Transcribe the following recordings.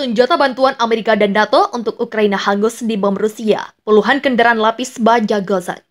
Senjata bantuan Amerika dan NATO untuk Ukraina hangus di bom Rusia. Puluhan kendaraan lapis baja gozat.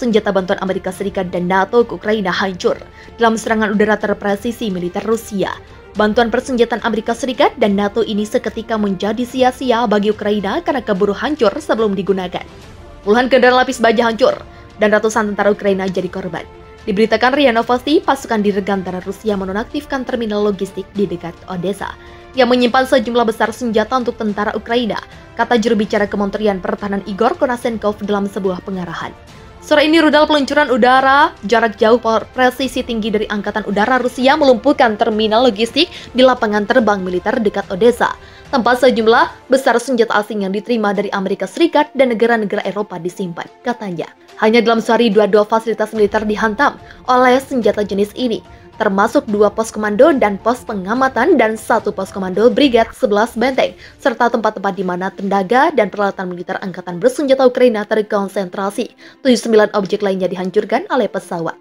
Senjata bantuan Amerika Serikat dan NATO ke Ukraina hancur dalam serangan udara terpresisi militer Rusia. Bantuan persenjataan Amerika Serikat dan NATO ini seketika menjadi sia-sia bagi Ukraina karena keburu hancur sebelum digunakan. Puluhan kendaraan lapis baja hancur dan ratusan tentara Ukraina jadi korban. Diberitakan RIA Novosti, pasukan dirgantara Rusia menonaktifkan terminal logistik di dekat Odessa yang menyimpan sejumlah besar senjata untuk tentara Ukraina, kata juru bicara Kementerian Pertahanan Igor Konashenkov dalam sebuah pengarahan. Sore ini rudal peluncuran udara jarak jauh presisi tinggi dari Angkatan Udara Rusia melumpuhkan terminal logistik di lapangan terbang militer dekat Odessa, tempat sejumlah besar senjata asing yang diterima dari Amerika Serikat dan negara-negara Eropa disimpan, katanya. Hanya dalam sehari dua fasilitas militer dihantam oleh senjata jenis ini, termasuk 2 pos komando dan pos pengamatan dan 1 pos komando Brigade 11 Benteng, serta tempat-tempat di mana tenaga dan peralatan militer angkatan bersenjata Ukraina terkonsentrasi. 79 objek lainnya dihancurkan oleh pesawat.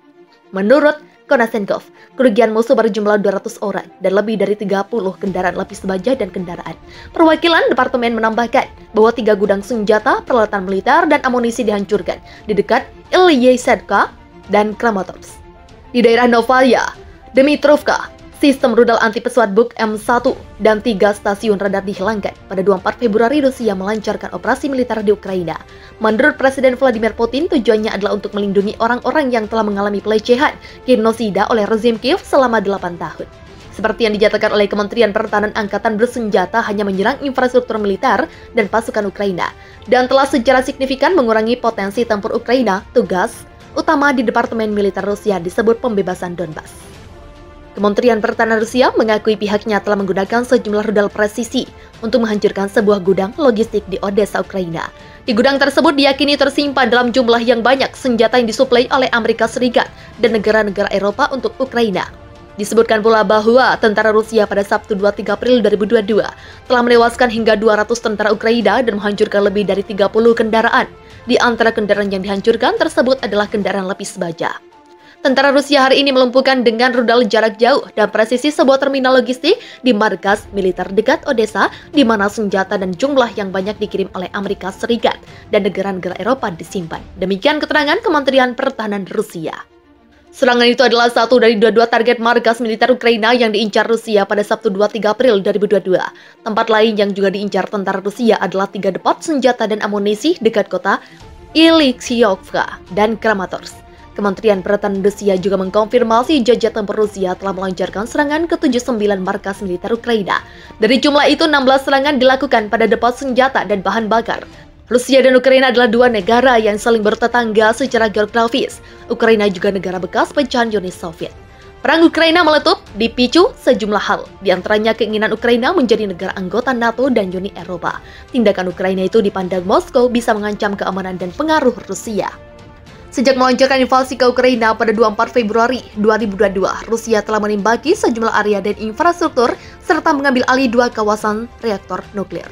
Menurut Konashenkov, kerugian musuh berjumlah 200 orang dan lebih dari 30 kendaraan lapis baja dan kendaraan. Perwakilan departemen menambahkan bahwa 3 gudang senjata, peralatan militer, dan amunisi dihancurkan di dekat Ilyasevka dan Kramatorsk. Di daerah Novaya Dmitrovka, sistem rudal anti-pesawat Buk M1 dan 3 stasiun radar dihilangkan. Pada 24 Februari, Rusia melancarkan operasi militer di Ukraina. Menurut Presiden Vladimir Putin, tujuannya adalah untuk melindungi orang-orang yang telah mengalami pelecehan genosida oleh rezim Kiev selama 8 tahun. Seperti yang dinyatakan oleh Kementerian Pertahanan, angkatan bersenjata hanya menyerang infrastruktur militer dan pasukan Ukraina, dan telah secara signifikan mengurangi potensi tempur Ukraina. Tugas utama di Departemen Militer Rusia disebut pembebasan Donbas. Kementerian Pertahanan Rusia mengakui pihaknya telah menggunakan sejumlah rudal presisi untuk menghancurkan sebuah gudang logistik di Odessa, Ukraina. Di gudang tersebut diyakini tersimpan dalam jumlah yang banyak senjata yang disuplai oleh Amerika Serikat dan negara-negara Eropa untuk Ukraina. Disebutkan pula bahwa tentara Rusia pada Sabtu 23 April 2022 telah menewaskan hingga 200 tentara Ukraina dan menghancurkan lebih dari 30 kendaraan. Di antara kendaraan yang dihancurkan tersebut adalah kendaraan lapis baja. Tentara Rusia hari ini melumpuhkan dengan rudal jarak jauh dan presisi sebuah terminal logistik di markas militer dekat Odessa, di mana senjata dan jumlah yang banyak dikirim oleh Amerika Serikat dan negara-negara Eropa disimpan. Demikian keterangan Kementerian Pertahanan Rusia. Serangan itu adalah satu dari 22 target markas militer Ukraina yang diincar Rusia pada Sabtu 23 April 2022. Tempat lain yang juga diincar tentara Rusia adalah 3 depot senjata dan amunisi dekat kota Ilyasevka dan Kramatorsk. Kementerian Pertahanan Rusia juga mengkonfirmasi jajah tempur Rusia telah melancarkan serangan ke 79 markas militer Ukraina. Dari jumlah itu, 16 serangan dilakukan pada depot senjata dan bahan bakar. Rusia dan Ukraina adalah 2 negara yang saling bertetangga secara geografis. Ukraina juga negara bekas pecahan Uni Soviet. Perang Ukraina meletup dipicu sejumlah hal, di antaranya keinginan Ukraina menjadi negara anggota NATO dan Uni Eropa. Tindakan Ukraina itu dipandang Moskow bisa mengancam keamanan dan pengaruh Rusia. Sejak melancarkan invasi ke Ukraina pada 24 Februari 2022, Rusia telah menembaki sejumlah area dan infrastruktur serta mengambil alih 2 kawasan reaktor nuklir.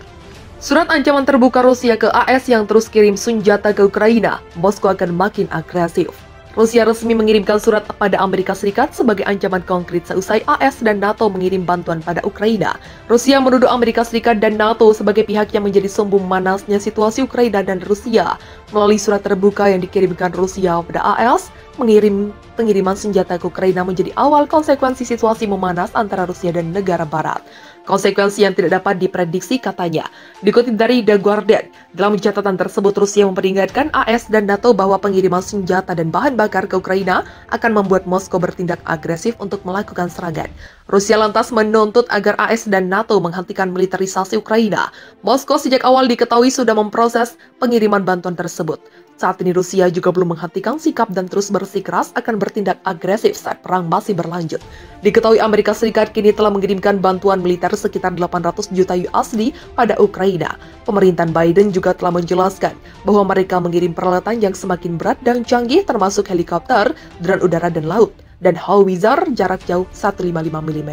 Surat ancaman terbuka Rusia ke AS yang terus kirim senjata ke Ukraina, Moskow akan makin agresif. Rusia resmi mengirimkan surat pada Amerika Serikat sebagai ancaman konkret seusai AS dan NATO mengirim bantuan pada Ukraina. Rusia menuduh Amerika Serikat dan NATO sebagai pihak yang menjadi sumber manasnya situasi Ukraina dan Rusia. Melalui surat terbuka yang dikirimkan Rusia pada AS, pengiriman senjata ke Ukraina menjadi awal konsekuensi situasi memanas antara Rusia dan negara Barat. Konsekuensi yang tidak dapat diprediksi, katanya. Dikutip dari The Guardian, dalam catatan tersebut Rusia memperingatkan AS dan NATO bahwa pengiriman senjata dan bahan bakar ke Ukraina akan membuat Moskow bertindak agresif untuk melakukan serangan. Rusia lantas menuntut agar AS dan NATO menghentikan militerisasi Ukraina. Moskow sejak awal diketahui sudah memproses pengiriman bantuan tersebut. Saat ini Rusia juga belum menghentikan sikap dan terus bersikeras akan bertindak agresif saat perang masih berlanjut. Diketahui Amerika Serikat kini telah mengirimkan bantuan militer sekitar 800 juta USD pada Ukraina. Pemerintahan Biden juga telah menjelaskan bahwa mereka mengirim peralatan yang semakin berat dan canggih termasuk helikopter, drone udara dan laut. dan howitzer jarak jauh 155 mm,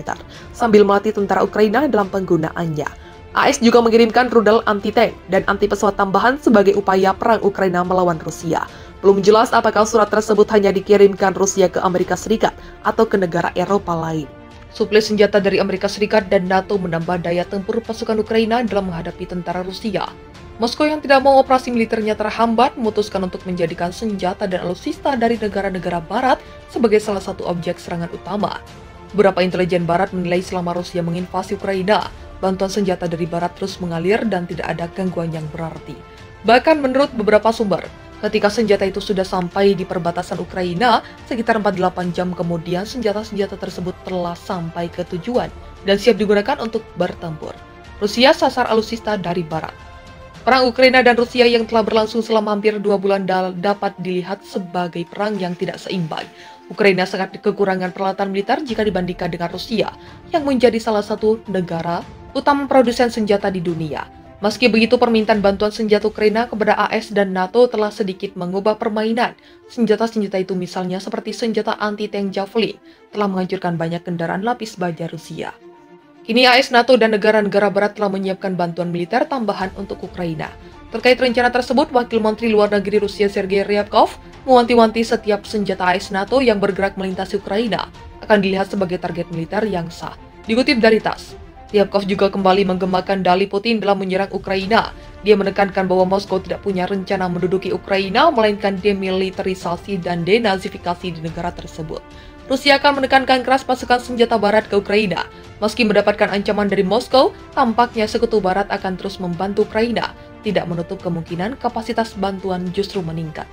sambil melatih tentara Ukraina dalam penggunaannya. AS juga mengirimkan rudal anti-tank dan anti-pesawat tambahan sebagai upaya perang Ukraina melawan Rusia. Belum jelas apakah surat tersebut hanya dikirimkan Rusia ke Amerika Serikat atau ke negara Eropa lain. Suplai senjata dari Amerika Serikat dan NATO menambah daya tempur pasukan Ukraina dalam menghadapi tentara Rusia. Moskow yang tidak mau operasi militernya terhambat memutuskan untuk menjadikan senjata dan alutsista dari negara-negara barat sebagai salah satu objek serangan utama. Beberapa intelijen barat menilai selama Rusia menginvasi Ukraina, bantuan senjata dari barat terus mengalir dan tidak ada gangguan yang berarti. Bahkan menurut beberapa sumber, ketika senjata itu sudah sampai di perbatasan Ukraina, sekitar 48 jam kemudian senjata-senjata tersebut telah sampai ke tujuan dan siap digunakan untuk bertempur. Rusia sasar alutsista dari barat. Perang Ukraina dan Rusia yang telah berlangsung selama hampir 2 bulan dapat dilihat sebagai perang yang tidak seimbang. Ukraina sangat kekurangan peralatan militer jika dibandingkan dengan Rusia, yang menjadi salah satu negara utama produsen senjata di dunia. Meski begitu, permintaan bantuan senjata Ukraina kepada AS dan NATO telah sedikit mengubah permainan. Senjata-senjata itu misalnya seperti senjata anti-tank Javelin telah menghancurkan banyak kendaraan lapis baja Rusia. Kini AS, NATO, dan negara-negara barat telah menyiapkan bantuan militer tambahan untuk Ukraina. Terkait rencana tersebut, Wakil Menteri Luar Negeri Rusia Sergei Ryabkov mewanti-wanti setiap senjata AS NATO yang bergerak melintasi Ukraina akan dilihat sebagai target militer yang sah. Dikutip dari TASS, Ryabkov juga kembali menggemakan dalih Putin dalam menyerang Ukraina. Dia menekankan bahwa Moskow tidak punya rencana menduduki Ukraina, melainkan demilitarisasi dan denazifikasi di negara tersebut. Rusia akan menekankan keras pasukan senjata barat ke Ukraina. Meski mendapatkan ancaman dari Moskow, tampaknya sekutu barat akan terus membantu Ukraina, tidak menutup kemungkinan kapasitas bantuan justru meningkat.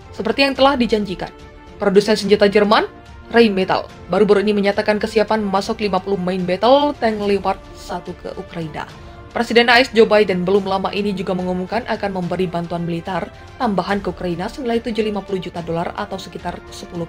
Seperti yang telah dijanjikan, produsen senjata Jerman, Rheinmetall, baru-baru ini menyatakan kesiapan memasok 50 main battle tank Leopard 1 ke Ukraina. Presiden AS Joe Biden belum lama ini juga mengumumkan akan memberi bantuan militer tambahan ke Ukraina senilai $750 juta atau sekitar 10,7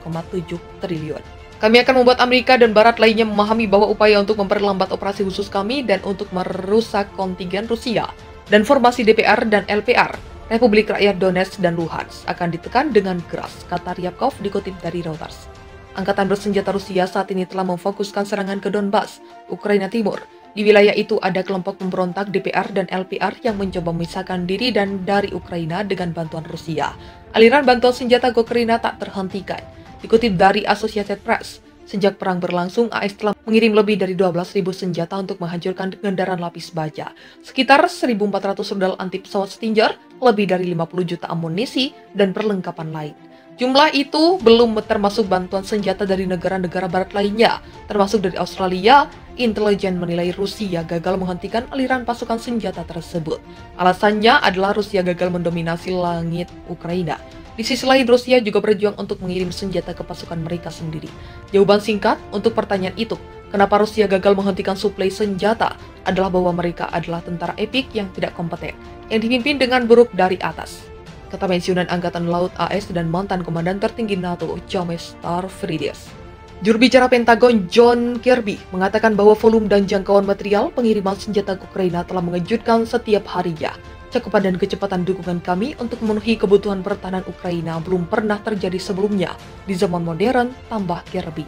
triliun. Kami akan membuat Amerika dan Barat lainnya memahami bahwa upaya untuk memperlambat operasi khusus kami dan untuk merusak kontingen Rusia dan formasi DPR dan LPR, Republik Rakyat Donetsk dan Luhansk, akan ditekan dengan keras, kata Ryabkov dikutip dari Reuters. Angkatan bersenjata Rusia saat ini telah memfokuskan serangan ke Donbas, Ukraina Timur. Di wilayah itu ada kelompok pemberontak DPR dan LPR yang mencoba memisahkan diri dari Ukraina dengan bantuan Rusia. Aliran bantuan senjata ke Ukraina tak terhentikan. Dikutip dari Associated Press, sejak perang berlangsung, AS telah mengirim lebih dari 12.000 senjata untuk menghancurkan kendaraan lapis baja, sekitar 1.400 rudal anti pesawat Stinger, lebih dari 50 juta amunisi, dan perlengkapan lain. Jumlah itu belum termasuk bantuan senjata dari negara-negara barat lainnya, termasuk dari Australia. Intelijen menilai Rusia gagal menghentikan aliran pasukan senjata tersebut. Alasannya adalah Rusia gagal mendominasi langit Ukraina. Di sisi lain, Rusia juga berjuang untuk mengirim senjata ke pasukan mereka sendiri. Jawaban singkat untuk pertanyaan itu, kenapa Rusia gagal menghentikan suplai senjata, adalah bahwa mereka adalah tentara epik yang tidak kompeten, yang dipimpin dengan buruk dari atas, kata pensiunan Angkatan Laut AS dan mantan Komandan Tertinggi NATO, James Stavridis. Juru bicara Pentagon John Kirby mengatakan bahwa volume dan jangkauan material pengiriman senjata ke Ukraina telah mengejutkan setiap harinya. Cakupan dan kecepatan dukungan kami untuk memenuhi kebutuhan pertahanan Ukraina belum pernah terjadi sebelumnya di zaman modern, tambah Kirby.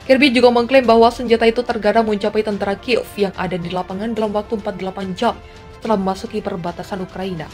Kirby juga mengklaim bahwa senjata itu terkadang mencapai tentara Kiev yang ada di lapangan dalam waktu 48 jam setelah memasuki perbatasan Ukraina.